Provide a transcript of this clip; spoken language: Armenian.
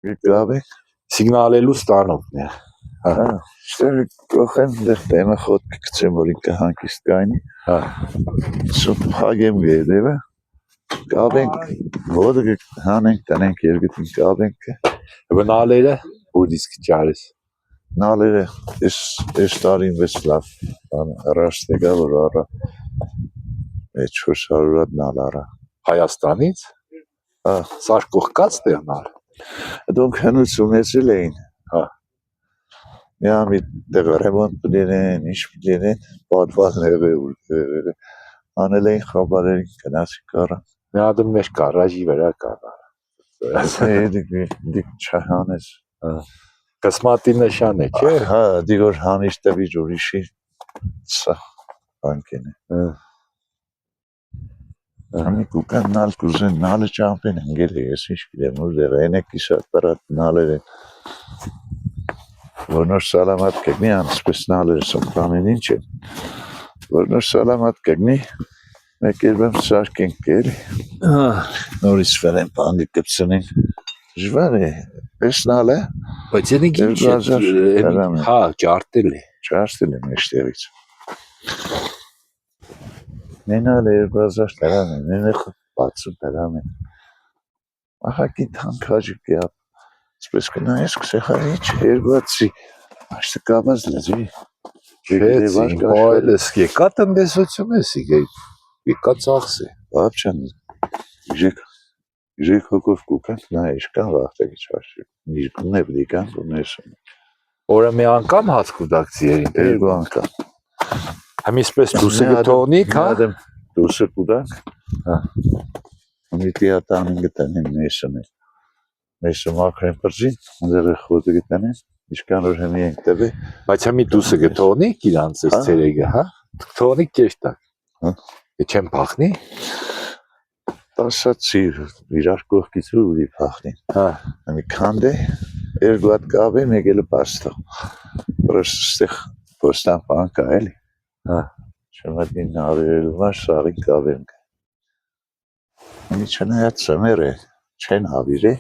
Գաբեք։ Սիգնալելու ստանոքն է։ Հա, շտեր կողեն դեր տեմը խոտ կգցեմ, որ ինքը հանգիստ կայնի։ Հա։ Սուտ հագեմ գեդևը։ Գաբենք, ոտը հանենք, տնենք երգտին գաբենք։ Բնալերը որ իսկ ճարես։ Նալերը այս տարին վեց լավ հրաշտ եկա, որ արա 400 նալ արա։ Հայաստանից։ Հա, Սարկողկած տեղնալ։ Դոնք հնություն էցել էին։ Հա։ Միամի դեղ ռեմոնտ պդենեն, ինչ պդենեն, պատվածներ անել էին խաբարերին կնասի կարան։ Միադում մեջ կարաժի վրա կարան։ Դիք չահանես։ Կսմատի նշան է, չէ։ Հա, դիգոր հանիշ տվիջ ուրիշի սա բանկեն է։ Համի կուկան նալ կուզեն, նալը ճամպեն հնգել է, ես ինչ գիտեմ, ուր դեղ են է կիսատ պարատ նալեր են։ Որ նոր սալամատ կգնի, անսպես նալերը սմպանեն ինչ են։ Որ նոր սալամատ կգնի, մեկ երբեմ սարկենք կերի։ Նորից վերեն պանգը կպցնեն։ Ժվար է, պես նալ է։ Բայց ենիք ինչ է, հա, ճարտել է։ Ճարտել է մեջտեղից։ Նենալ է 2000 դրամ է, նենեղ 60 դրամ է։ Ահակի թանքաժիկ է, սպես կնայես կսեխարի ինչ հերգվածի, աշտը կաբազ լեզվի։ Շեցին, հոյլ ես եկա տնտեսություն ես եկա ծախս է։ Բապչան, իժեք հոգով կուկան, նա իշկան վաղտակի չարշի, նիրկուն է բլիկան կունեսում։ Որը մի անգամ հաց կուդակցի երին։ Երգու անգամ։ Հմիսպես դուսը գտողնիք, հա։ Դուսը կուդակ։ Միտի ատանին գտանին նեսում է։ Նեսում ակրեն պրզին, ունդեղ է խոտը գտանին, իշկան որ հմի ենք տևի։ Բայց հմի դուսը գտողնիք իրանց ես ծերեգը, հա։ Գտողնիք կեշտակ։ Է չեմ պախնի։ Տասացի իրար կողքից ուրի պախնին։ Հա։ Հմի կանդ է, երգու հատ կավ է, մեկ էլը պաստող։ Պրոս ստեղ պոստան պան կա էլի։ Հա։ Շմատին նարերելու մար սաղին կավ եմ կա։ Հմի չնայած սմեր է, չեն հավիր է։